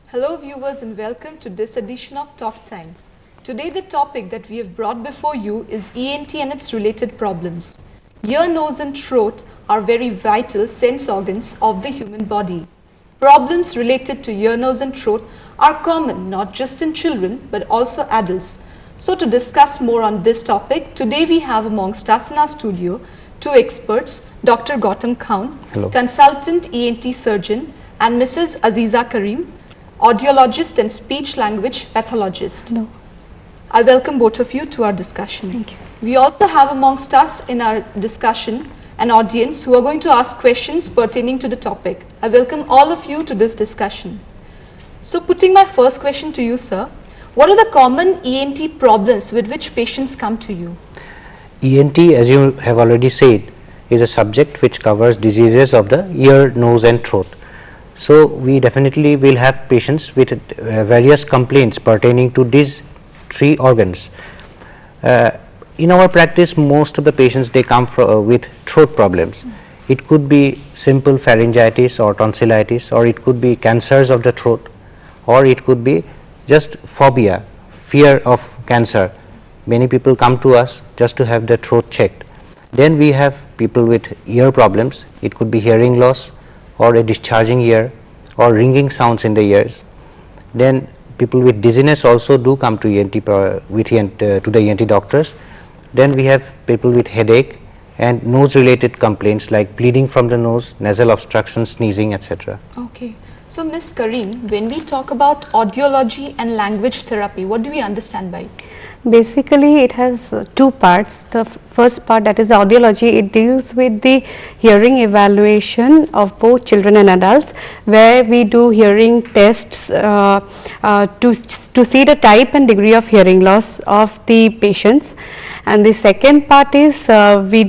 Hello viewers and welcome to this edition of Talk Time. Today the topic that we have brought before you is ENT and its related problems. Ear, nose and throat are very vital sense organs of the human body. Problems related to ear, nose and throat are common not just in children but also adults. So to discuss more on this topic, today we have amongst us in our studio two experts, Dr. Gautam Khan, Hello. consultant ENT surgeon, and Mrs. Aziza Karim, audiologist and speech language pathologist. No. I welcome both of you to our discussion. Thank you. We also have amongst us in our discussion an audience who are going to ask questions pertaining to the topic. I welcome all of you to this discussion. So putting my first question to you, sir, what are the common ENT problems with which patients come to you? ENT, as you have already said, is a subject which covers diseases of the ear, nose and throat. So we definitely will have patients with various complaints pertaining to these three organs. In our practice, most of the patients, they come with throat problems. It could be simple pharyngitis or tonsillitis, or it could be cancers of the throat, or it could be just phobia, fear of cancer. Many people come to us just to have their throat checked. Then we have people with ear problems. It could be hearing loss or a discharging ear or ringing sounds in the ears. Then people with dizziness also do come to to the ENT doctors. Then we have people with headache and nose related complaints like bleeding from the nose, nasal obstruction, sneezing, etc. Okay. So Ms. Karim, when we talk about audiology and language therapy, what do we understand by it? Basically, it has two parts. The first part, that is audiology, it deals with the hearing evaluation of both children and adults, where we do hearing tests to see the type and degree of hearing loss of the patients. And the second part is we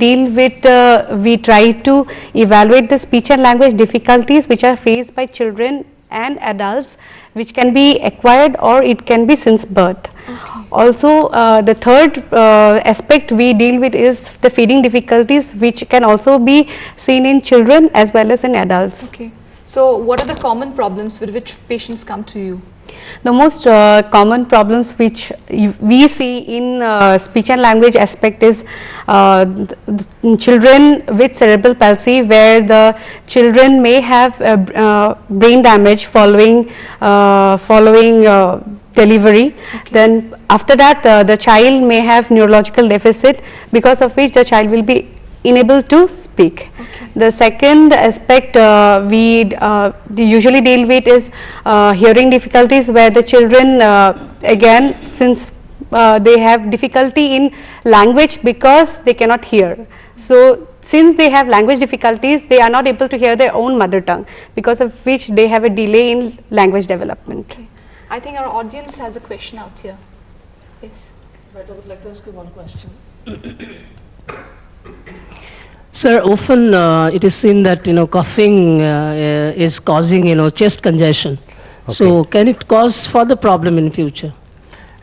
try to evaluate the speech and language difficulties which are faced by children and adults, which can be acquired or it can be since birth. Okay. Also, the third aspect we deal with is the feeding difficulties, which can also be seen in children as well as in adults. Okay. So what are the common problems with which patients come to you? The most common problems which we see in speech and language aspect is children with cerebral palsy, where the children may have brain damage following delivery. Okay. Then after that the child may have neurological deficit, because of which the child will be unable to speak. Okay. The second aspect we usually deal with is hearing difficulties, where the children again, since they have difficulty in language because they cannot hear. So since they have language difficulties, they are not able to hear their own mother tongue, because of which they have a delay in language development. Okay. I think our audience has a question out here. Yes. Right, I would like to ask you one question. Sir, often it is seen that coughing is causing chest congestion. Okay. So can it cause further problem in future?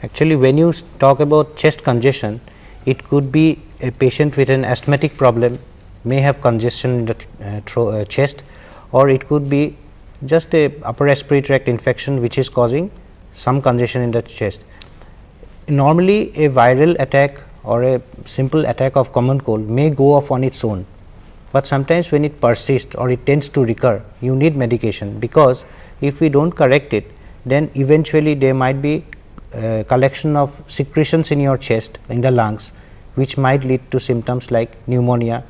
Actually, when you talk about chest congestion, it could be a patient with an asthmatic problem may have congestion in the chest, or it could be just a upper respiratory tract infection which is causing some congestion in the chest. Normally a viral attack or a simple attack of common cold may go off on its own, but sometimes when it persists or it tends to recur, you need medication, because if we don't correct it, then eventually there might be a collection of secretions in your chest, in the lungs, which might lead to symptoms like pneumonia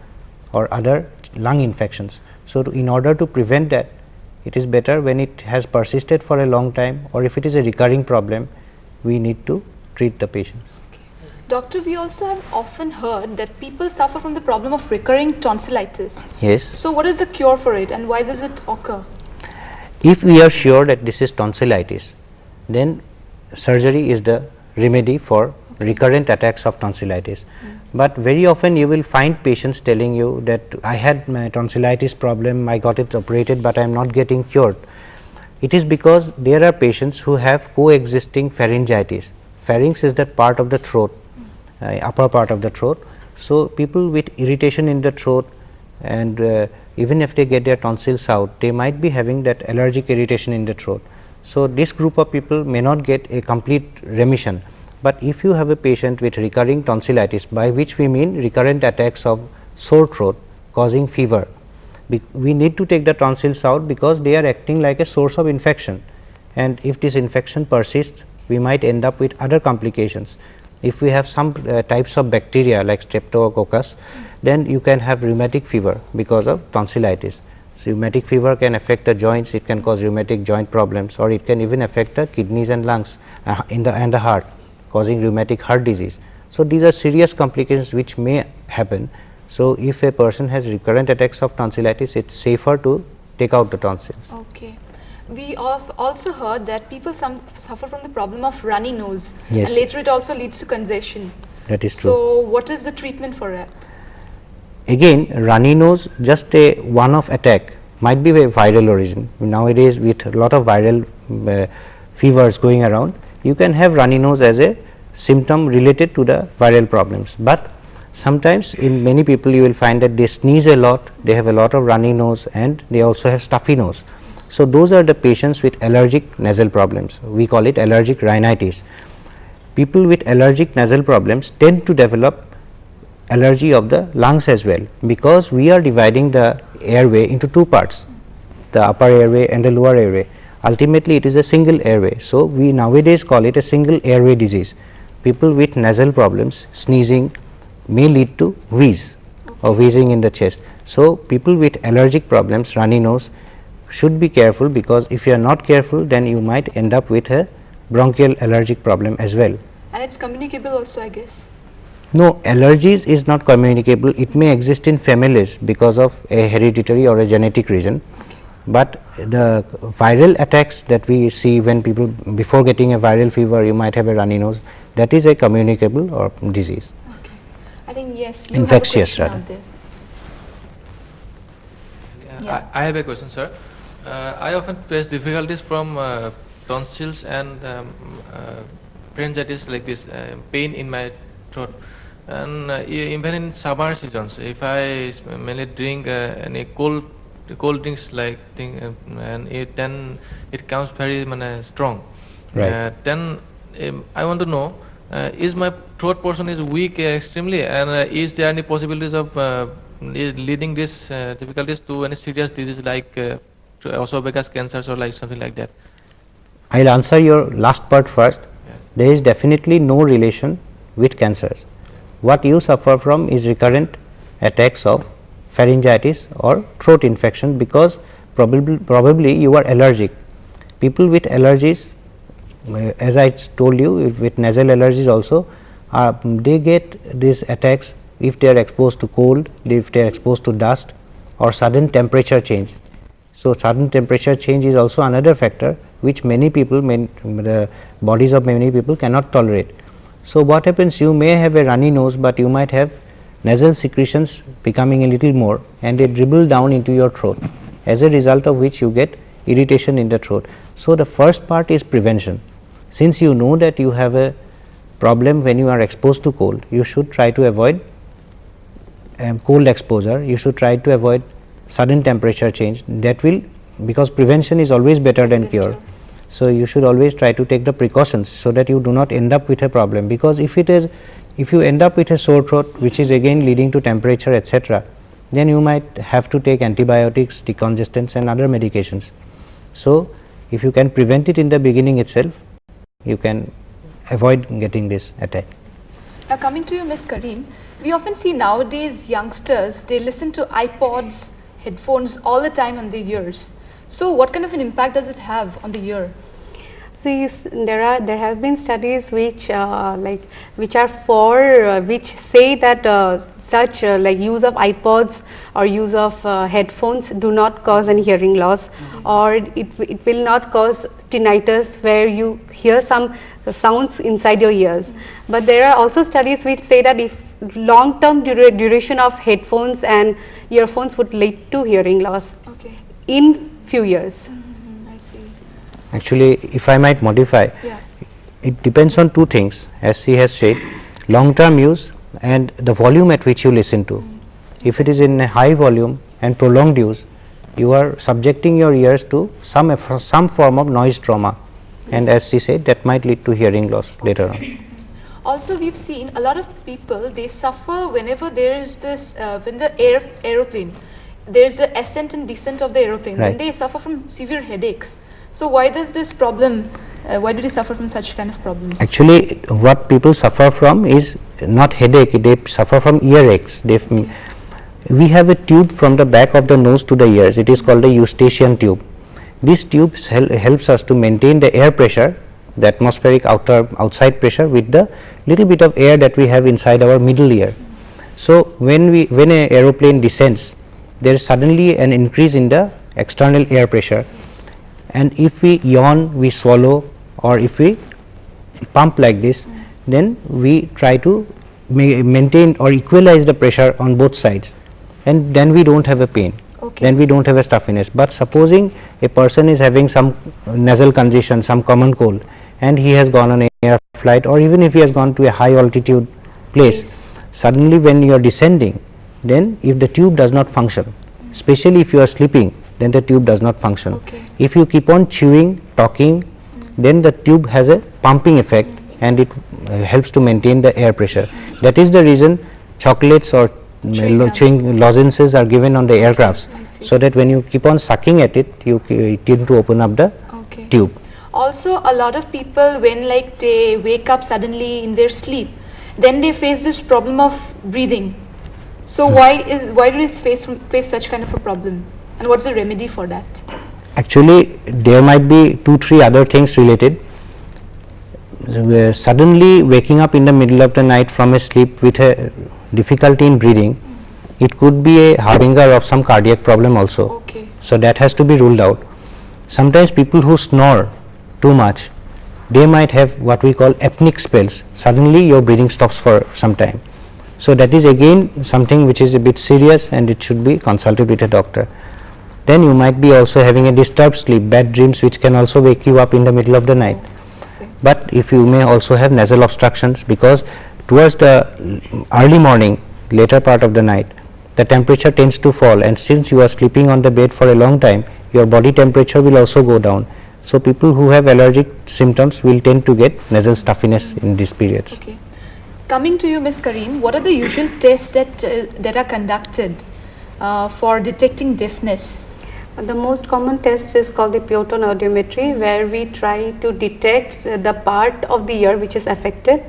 or other lung infections. So in order to prevent that, it is better when it has persisted for a long time, or if it is a recurring problem, we need to treat the patients. Doctor, we also have often heard that people suffer from the problem of recurring tonsillitis. Yes. So what is the cure for it and why does it occur? If we are sure that this is tonsillitis, then surgery is the remedy for recurrent attacks of tonsillitis. But very often you will find patients telling you that I had my tonsillitis problem, I got it operated, but I am not getting cured. It is because there are patients who have coexisting pharyngitis. Pharynx is that part of the throat, upper part of the throat. So people with irritation in the throat, and even if they get their tonsils out, they might be having that allergic irritation in the throat. So, this group of people may not get a complete remission, but if you have a patient with recurring tonsillitis, by which we mean recurrent attacks of sore throat causing fever, we need to take the tonsils out because they are acting like a source of infection, and if this infection persists, we might end up with other complications. If we have some types of bacteria like streptococcus, then you can have rheumatic fever because of tonsillitis. So, rheumatic fever can affect the joints, it can cause rheumatic joint problems, or it can even affect the kidneys and lungs and the heart, causing rheumatic heart disease. So, these are serious complications which may happen. So, if a person has recurrent attacks of tonsillitis, it is safer to take out the tonsils. Okay. We have also heard that people suffer from the problem of runny nose, Yes. and later it also leads to congestion. That is true. So, what is the treatment for it? Again, runny nose, just a one-off attack, might be a viral origin. Nowadays, with a lot of viral fevers going around, you can have runny nose as a symptom related to the viral problems. But sometimes in many people you will find that they sneeze a lot, they have a lot of runny nose, and they also have stuffy nose. So, those are the patients with allergic nasal problems. We call it allergic rhinitis. People with allergic nasal problems tend to develop allergy of the lungs as well, because we are dividing the airway into two parts, the upper airway and the lower airway. Ultimately, it is a single airway. So, we nowadays call it a single airway disease. People with nasal problems, sneezing may lead to wheeze or wheezing in the chest. So, people with allergic problems, runny nose, should be careful, because if you are not careful, then you might end up with a bronchial allergic problem as well. And it's communicable also, I guess. No, allergies is not communicable. It may exist in families because of a hereditary or a genetic reason, but the viral attacks that we see when people, before getting a viral fever, you might have a runny nose, that is a communicable or disease. Okay. I think yes, you Infectious, have a question rather. out there. Yeah. I have a question, sir. I often face difficulties from tonsils and pharyngitis, like this pain in my throat, and even in summer seasons, if I mainly drink any cold drinks like thing, and then it comes very strong. Right. Then I want to know, is my throat portion is weak extremely, and is there any possibilities of leading these difficulties to any serious disease like esophagus cancers or like something like that? I will answer your last part first. Yes. There is definitely no relation with cancers. What you suffer from is recurrent attacks of pharyngitis or throat infection, because probably you are allergic. People with allergies, as I told you, with nasal allergies also, they get these attacks if they are exposed to cold, if they are exposed to dust or sudden temperature change. So, sudden temperature change is also another factor which many people, the bodies of many people cannot tolerate. So, what happens, you may have a runny nose, but you might have nasal secretions becoming a little more, and they dribble down into your throat, as a result of which you get irritation in the throat. So, the first part is prevention. Since you know that you have a problem when you are exposed to cold, you should try to avoid cold exposure, you should try to avoid sudden temperature change. That will, because prevention is always better than cure. So, you should always try to take the precautions so that you do not end up with a problem, because if you end up with a sore throat which is again leading to temperature, etc., then you might have to take antibiotics, decongestants and other medications. So, if you can prevent it in the beginning itself, you can avoid getting this attack. Now, coming to you, Ms. Kareem, we often see nowadays youngsters, they listen to iPods, headphones all the time on their ears. So, what kind of an impact does it have on the ear? See, there have been studies which which are for which say that such like use of iPods or use of headphones do not cause any hearing loss, or it will not cause tinnitus where you hear some sounds inside your ears. But there are also studies which say that if long term duration of headphones and earphones would lead to hearing loss in few years. I see. Actually, if I might modify, it depends on two things, as she has said, long term use and the volume at which you listen to. If it is in a high volume and prolonged use, you are subjecting your ears to some form of noise trauma, and as she said, that might lead to hearing loss later on. Also, we've seen a lot of people, they suffer whenever there is this, when the aeroplane, there's the ascent and descent of the aeroplane, Right. then they suffer from severe headaches. So why does this problem, why do they suffer from such kind of problems? Actually, what people suffer from is not headache, they suffer from earaches. We have a tube from the back of the nose to the ears, it is called the eustachian tube. This tube helps us to maintain the air pressure, the atmospheric outside pressure, with the little bit of air that we have inside our middle ear. So when an aeroplane descends, there is suddenly an increase in the external air pressure, and if we yawn, we swallow, or if we pump like this, then we try to maintain or equalize the pressure on both sides, and then we don't have a pain. Okay. Then we don't have a stuffiness. But supposing a person is having some nasal congestion, some common cold, and he has gone on an air flight, or even if he has gone to a high altitude place, suddenly when you are descending, then if the tube does not function, especially if you are sleeping, then the tube does not function. Okay. If you keep on chewing, talking, then the tube has a pumping effect, and it helps to maintain the air pressure. That is the reason chocolates or chewing lozenges are given on the aircrafts, I see. so that when you keep on sucking at it, you tend to open up the Okay. tube. Also, a lot of people, when like they wake up suddenly in their sleep, then they face this problem of breathing. So why do they face such kind of a problem, and what's the remedy for that? Actually, there might be 2-3 other things related. Suddenly waking up in the middle of the night from a sleep with a difficulty in breathing, it could be a harbinger of some cardiac problem also. Okay. So that has to be ruled out. Sometimes people who snore too much, they might have what we call apneic spells. Suddenly your breathing stops for some time. So that is again something which is a bit serious, and it should be consulted with a doctor. Then you might be also having a disturbed sleep, bad dreams, which can also wake you up in the middle of the night. But if you may also have nasal obstructions, because towards the early morning, later part of the night, the temperature tends to fall, and since you are sleeping on the bed for a long time, your body temperature will also go down. So people who have allergic symptoms will tend to get nasal stuffiness in these periods. Okay. Coming to you, Ms. Kareem, what are the usual tests that are conducted for detecting deafness? The most common test is called the pure tone audiometry, where we try to detect the part of the ear which is affected.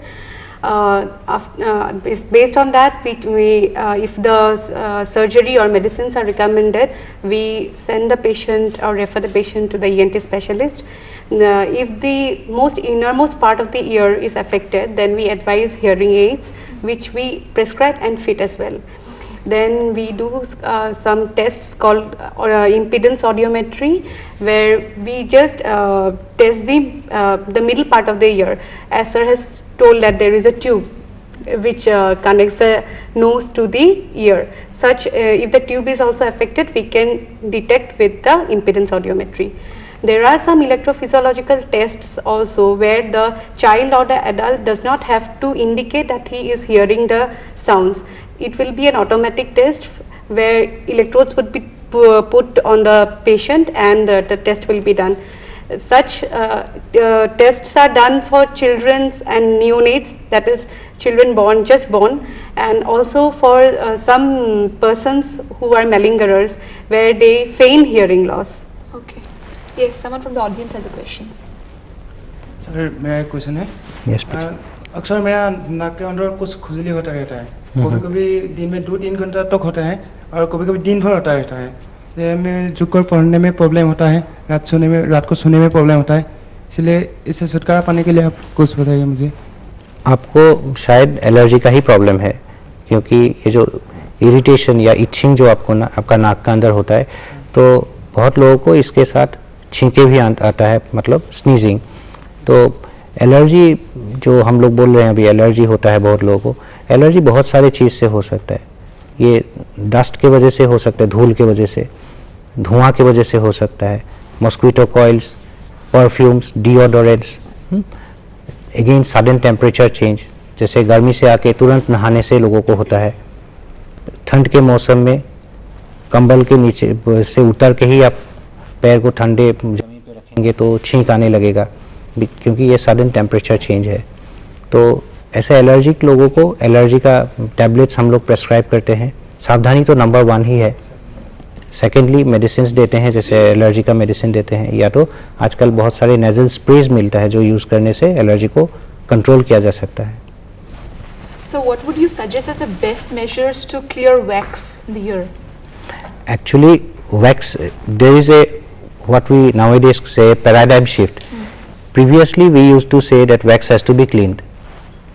Based on that, if the surgery or medicines are recommended, we send the patient or refer the patient to the ENT specialist. If the innermost part of the ear is affected, then we advise hearing aids, which we prescribe and fit as well. Then we do some tests called impedance audiometry, where we just test the middle part of the ear. As sir has told that there is a tube which connects the nose to the ear. If the tube is also affected, we can detect with the impedance audiometry. There are some electrophysiological tests also, where the child or the adult does not have to indicate that he is hearing the sounds. It will be an automatic test where electrodes would be put on the patient, and the test will be done. Such tests are done for children and neonates, that is children just born, and also for some persons who are malingerers, where they feign hearing loss. Okay. Yes, someone from the audience has a question. Sir मेरा एक question है. Yes, please. अक्सर मेरा नाक के अंदर कुछ खुजली होता रहता है. कभी कभी दिन में 2-3 घंटा तक होता है, और कभी कभी दिन भर होता रहता है. मैं जुग कर पढ़ने में प्रॉब्लम होता है, रात को सोने में प्रॉब्लम होता है. इसलिए इससे छुटकारा पाने के लिए आप कुछ बताइए मुझे. आपको शायद एलर्जी का ही प्रॉब्लम है, क्योंकि ये जो इरिटेशन या इचिंग जो आपका नाक का अंदर होता है, तो बहुत लोगों को इसके साथ छींके भी आता है, मतलब स्नीजिंग. तो एलर्जी जो हम लोग बोल रहे हैं अभी, एलर्जी होता है बहुत लोगों को. एलर्जी बहुत सारे चीज़ से हो सकता है. ये डस्ट के वजह से हो सकता है, धूल के वजह से, धुआं के वजह से हो सकता है, mosquito coils, perfumes, deodorants, again sudden temperature change, जैसे गर्मी से आके तुरंत नहाने से लोगों को होता है. ठंड के मौसम में कंबल के नीचे से उतर के ही आप पैर को ठंडे जमीन पे रखेंगे तो छींक आने लगेगा, क्योंकि ये सडन टेम्परेचर चेंज है। तो ऐसे एलर्जिक लोगों को एलर्जी का टैबलेट्स हम लोग प्रेस्क्राइब करते हैं। सावधानी तो नंबर 1 ही है। सेकेंडली मेडिसिन देते हैं, जैसे एलर्जी का मेडिसिन देते हैं, या तो आजकल बहुत सारे नेजल स्प्रेज मिलता है जो यूज़ करने से एलर्जी को कंट्रोल किया जा सकता है। So what would you suggest as the best measures to clear wax in the ear? Actually, wax, there is a what we nowadays say paradigm shift. Previously we used to say that wax has to be cleaned,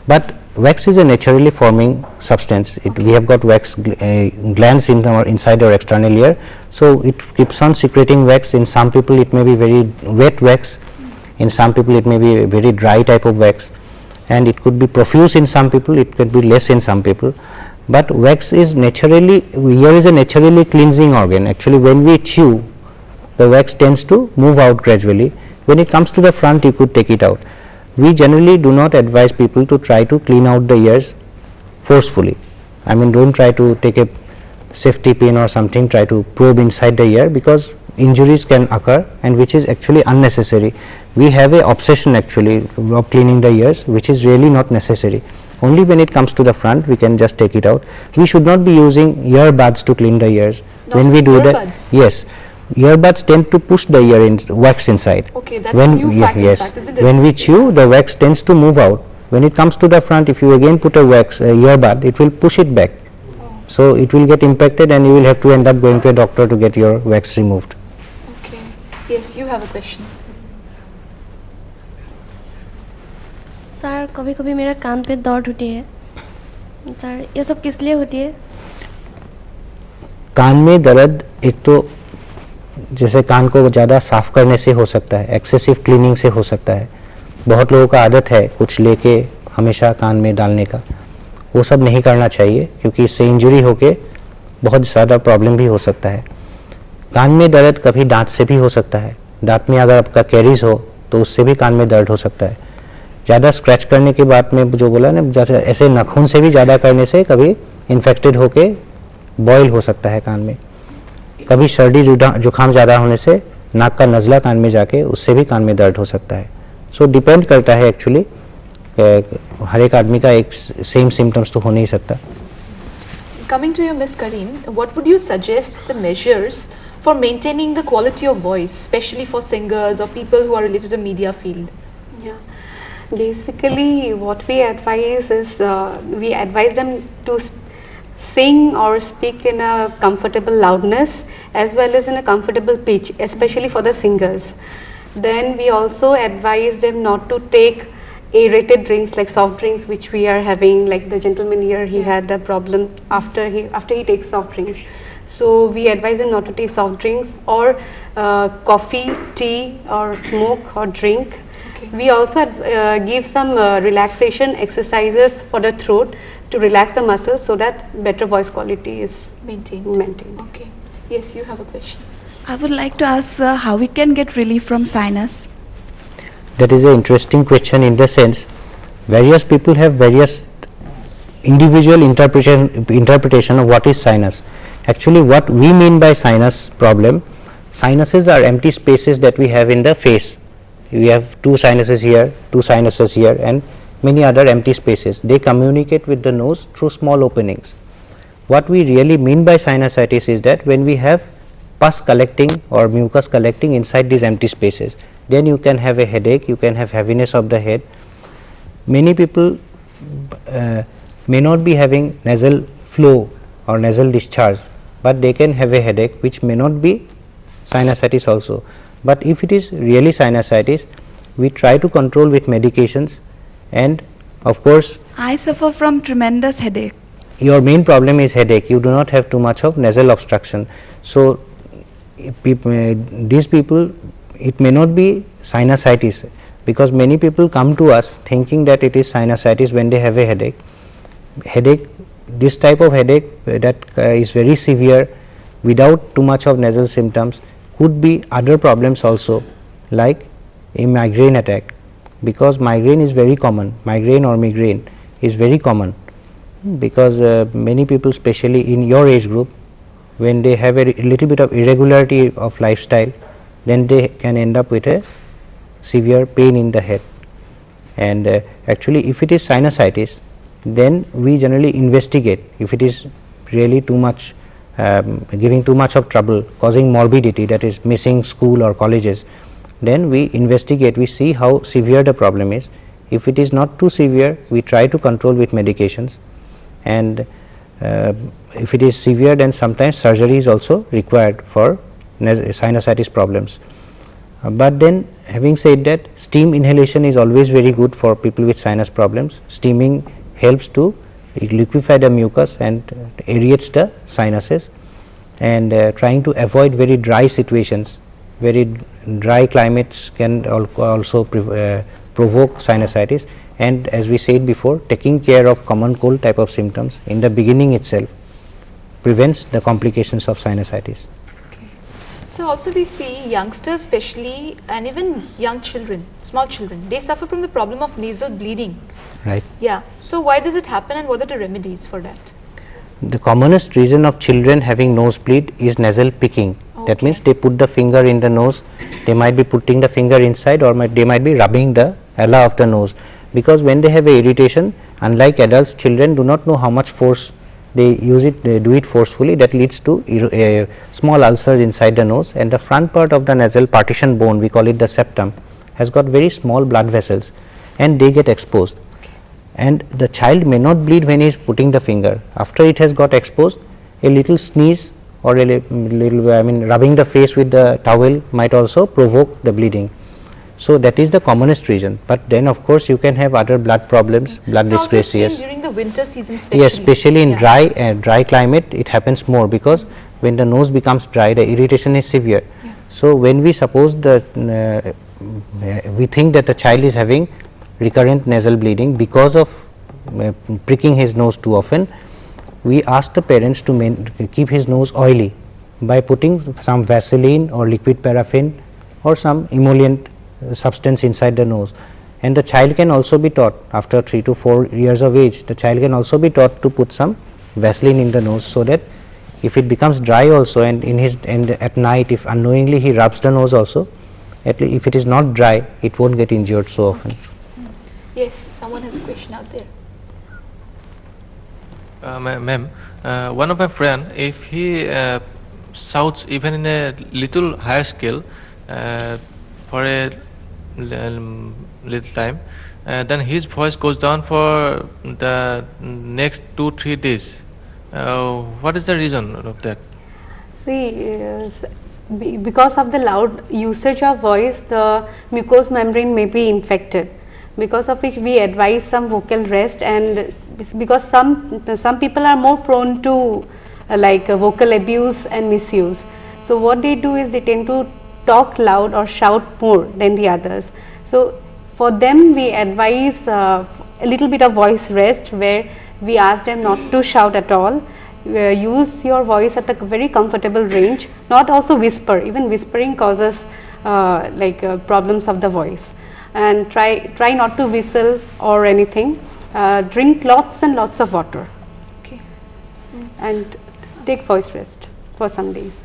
but wax is a naturally forming substance. We have got wax glands in our inside our external ear, so it keeps on secreting wax. In some people it may be very wet wax, in some people it may be a very dry type of wax, and it could be profuse in some people, it could be less in some people. But wax is naturally, ear is a naturally cleansing organ. Actually, when we chew, the wax tends to move out gradually. When it comes to the front, you could take it out. We generally do not advise people to try to clean out the ears forcefully. I mean, don't try to take a safety pin or something, try to probe inside the ear, because injuries can occur, and which is actually unnecessary. We have a obsession actually of cleaning the ears, which is really not necessary. Only when it comes to the front, we can just take it out. We should not be using earbuds to clean the ears. When we do that, yes, earbuds tend to push the ear in wax inside. Okay, that's a new fact, in fact, isn't it? When we chew, the wax tends to move out. When it comes to the front, if you again put a wax earbud, it will push it back. So it will get impacted, and you will have to end up going to a doctor to get your wax removed. Okay. Yes, you have a question. Sir कभी कभी मेरा कान पे दर्द होती है sir, ये सब किस लिए होती है? कान में दर्द एक तो जैसे कान को ज़्यादा साफ करने से हो सकता है, एक्सेसिव क्लीनिंग से हो सकता है। बहुत लोगों का आदत है कुछ लेके हमेशा कान में डालने का, वो सब नहीं करना चाहिए, क्योंकि इससे इंजरी होके बहुत ज़्यादा प्रॉब्लम भी हो सकता है। कान में दर्द कभी दांत से भी हो सकता है। दांत में अगर आपका कैरीज हो तो उससे भी कान में दर्द हो सकता है। ज़्यादा स्क्रैच करने के बाद में जो बोला ना, जैसे ऐसे नाखून से भी ज़्यादा करने से कभी इन्फेक्टेड होके बॉयल हो सकता है कान में। कभी सर्दी जुकाम ज़्यादा होने से नाक का नज़ला कान में जाके उससे भी कान में दर्द हो सकता है। सो डिपेंड करता है एक्चुअली, हर एक आदमी का एक सेम सिम्टम्स तो हो नहीं सकता। Coming to you, Ms. Kareem, what would you suggest the measures for maintaining the quality of voice, especially for singers or people who are related to media field? Yeah. Basically, what we advise is we advise them to sing or speak in a comfortable loudness as well as in a comfortable pitch, especially for the singers. Then we also advise them not to take aerated drinks like soft drinks, which we are having, like the gentleman here, he had a problem after he takes soft drinks. So we advise them not to take soft drinks or coffee, tea or smoke or drink. We also give some relaxation exercises for the throat to relax the muscles so that better voice quality is maintained. Okay. Yes, you have a question. I would like to ask how we can get relief from sinus. That is an interesting question, in the sense various people have various individual interpretation of what is sinus. Actually, what we mean by sinus problem, sinuses are empty spaces that we have in the face. We have two sinuses here, two sinuses here, and many other empty spaces. They communicate with the nose through small openings. What we really mean by sinusitis is that when we have pus collecting or mucus collecting inside these empty spaces, then you can have a headache, you can have heaviness of the head. Many people may not be having nasal flow or nasal discharge, but they can have a headache which may not be sinusitis also. But if it is really sinusitis, we try to control with medications, and of course I suffer from tremendous headache. Your main problem is headache, you do not have too much of nasal obstruction. So these people, it may not be sinusitis, because many people come to us thinking that it is sinusitis when they have a headache. This type of headache that is very severe without too much of nasal symptoms could be other problems also, like a migraine attack, because migraine is very common. Migraine or migraine is very common, because many people, especially in your age group, when they have a little bit of irregularity of lifestyle, then they can end up with a severe pain in the head. And actually, if it is sinusitis, then we generally investigate. If it is really too much, giving too much of trouble, causing morbidity, that is missing school or colleges, then we investigate, we see how severe the problem is. If it is not too severe, we try to control with medications, and if it is severe, then sometimes surgery is also required for sinusitis problems. But then, having said that, steam inhalation is always very good for people with sinus problems. Steaming helps to liquefy the mucus and aerates the sinuses, and trying to avoid very dry situations. Very dry climates can also provoke sinusitis, and as we said before, taking care of common cold type of symptoms in the beginning itself prevents the complications of sinusitis. So also we see youngsters especially, and even young children, small children, they suffer from the problem of nasal bleeding. Right. Yeah. So why does it happen, and what are the remedies for that? The commonest reason of children having nosebleed is nasal picking. That means they put the finger in the nose, they might be putting the finger inside, or they might be rubbing the ala of the nose, because when they have a irritation, unlike adults, children do not know how much force they use it, they do it forcefully, that leads to small ulcers inside the nose, and the front part of the nasal partition bone, we call it the septum, has got very small blood vessels, and they get exposed. And the child may not bleed when he is putting the finger. After it has got exposed, a little sneeze or a little rubbing the face with the towel might also provoke the bleeding. So that is the commonest reason. But then of course you can have other blood problems, blood So disgrace. also seen Yes, during the winter season especially. yes, especially in dry climate it happens more, because when the nose becomes dry, the irritation is severe. So when we suppose the we think that the child is having recurrent nasal bleeding because of pricking his nose too often, we ask the parents to keep his nose oily by putting some Vaseline or liquid paraffin or some emollient substance inside the nose. And the child can also be taught, after 3 to 4 years of age, the child can also be taught to put some Vaseline in the nose, so that if it becomes dry also, and at night if unknowingly he rubs the nose also, at least if it is not dry, it won't get injured so often. Yes, someone has a question out there. Ma'am, one of my friend, if he shouts even in a little higher scale for a little time, then his voice goes down for the next 2-3 days. What is the reason of that? See, because of the loud usage of voice, the mucous membrane may be infected, because of which we advise some vocal rest, and because some people are more prone to vocal abuse and misuse. So what they do is they tend to talk loud or shout more than the others. So for them we advise a little bit of voice rest, where we ask them not to shout at all. Use your voice at a very comfortable range, not also whisper. Even whispering causes problems of the voice. And try not to whistle or anything. Drink lots and lots of water. Okay. And take voice rest for some days.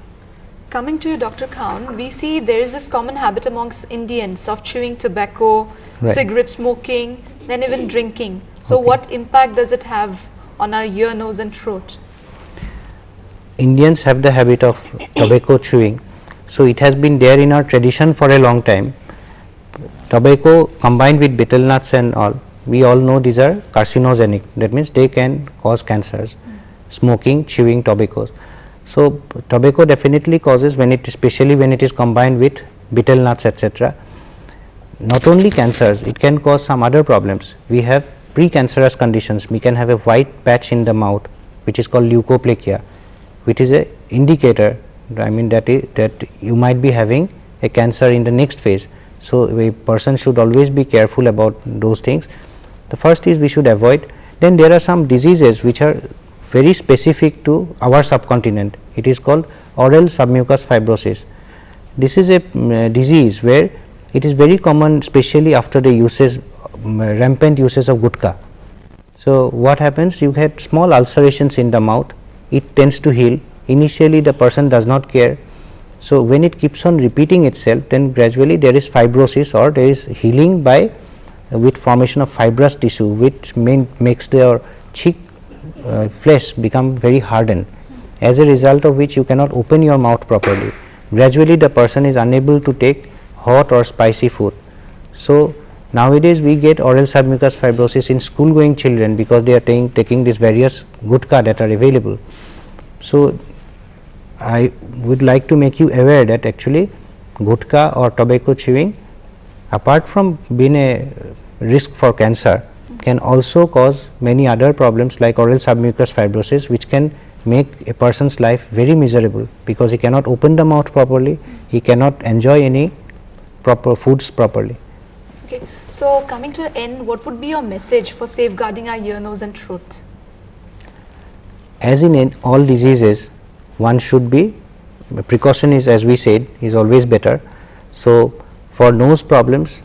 Coming to you, Dr. Khan, we see there is this common habit amongst Indians of chewing tobacco, Right. cigarette smoking, then even drinking. So Okay. what impact does it have on our ear, nose and throat? Indians have the habit of tobacco chewing, so it has been there in our tradition for a long time. Tobacco combined with betel nuts and all, we all know these are carcinogenic, that means they can cause cancers. Smoking, chewing tobaccos. So tobacco definitely causes, especially when it is combined with betel nuts, etc. Not only cancers, it can cause some other problems. We have precancerous conditions. We can have a white patch in the mouth, which is called leukoplakia, which is a indicator, that you might be having a cancer in the next phase. So a person should always be careful about those things. The first is we should avoid. Then there are some diseases which are very specific to our subcontinent. It is called oral submucous fibrosis. This is a disease where it is very common, especially after the rampant uses of gutka. So what happens, you get small ulcerations in the mouth, it tends to heal, initially the person does not care. So when it keeps on repeating itself, then gradually there is fibrosis, or there is healing by with formation of fibrous tissue, which makes their cheek flesh become very hardened, as a result of which you cannot open your mouth properly. Gradually the person is unable to take hot or spicy food. So nowadays we get oral submucous fibrosis in school going children because they are taking these various gutka that are available. So I would like to make you aware that actually gutka or tobacco chewing, apart from being a risk for cancer, can also cause many other problems like oral submucous fibrosis, which can make a person's life very miserable because he cannot open the mouth properly, he cannot enjoy any proper foods properly. Okay, so coming to the end, what would be your message for safeguarding our ear, nose and throat? As in all diseases, one should be, precaution is, as we said, is always better. So for nose problems,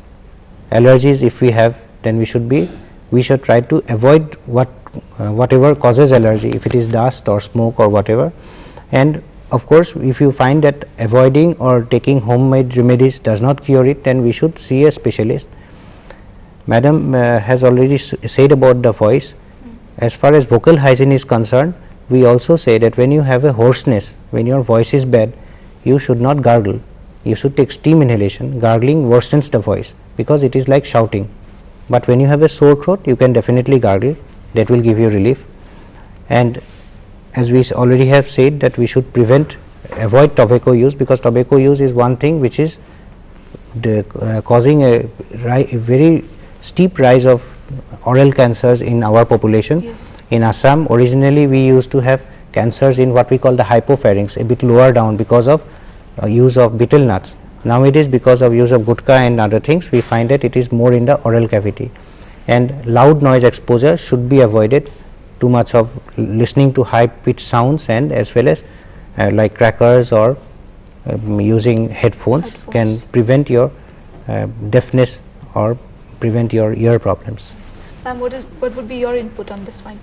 allergies if we have, then we should try to avoid whatever causes allergy, if it is dust or smoke or whatever. And of course, if you find that avoiding or taking homemade remedies does not cure it, then we should see a specialist. Madam has already said about the voice. As far as vocal hygiene is concerned, we also say that when you have a hoarseness, when your voice is bad, you should not gargle. You should take steam inhalation. Gargling worsens the voice because it is like shouting. But when you have a sore throat, you can definitely gargle. That will give you relief. And as we already have said, that we should avoid tobacco use, because tobacco use is one thing which is causing a very steep rise of oral cancers in our population. Yes. In Assam, originally we used to have cancers in what we call the hypopharynx, a bit lower down, because of use of betel nuts. Nowadays, because of use of gutka and other things, we find that it is more in the oral cavity. And loud noise exposure should be avoided. Too much of listening to high pitched sounds, and as well as like crackers or using headphones can prevent your deafness or prevent your ear problems. Ma'am, what would be your input on this point?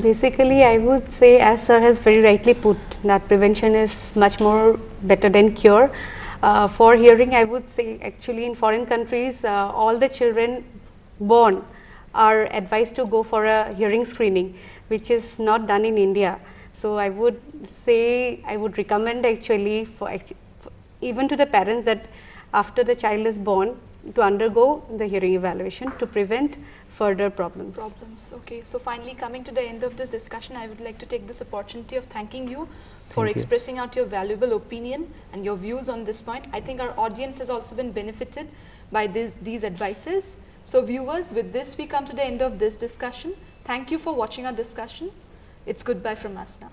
Basically, I would say, as sir has very rightly put, that prevention is much more better than cure. For hearing, I would say actually in foreign countries, all the children born are advised to go for a hearing screening, which is not done in India. So I would say, I would recommend actually for even to the parents that after the child is born, to undergo the hearing evaluation to prevent further problems. Okay, so finally coming to the end of this discussion, I would like to take this opportunity of thanking you for expressing out your valuable opinion and your views on this point. I think our audience has also been benefited by these advices. So viewers, with this we come to the end of this discussion. Thank you for watching our discussion. It's goodbye from us now.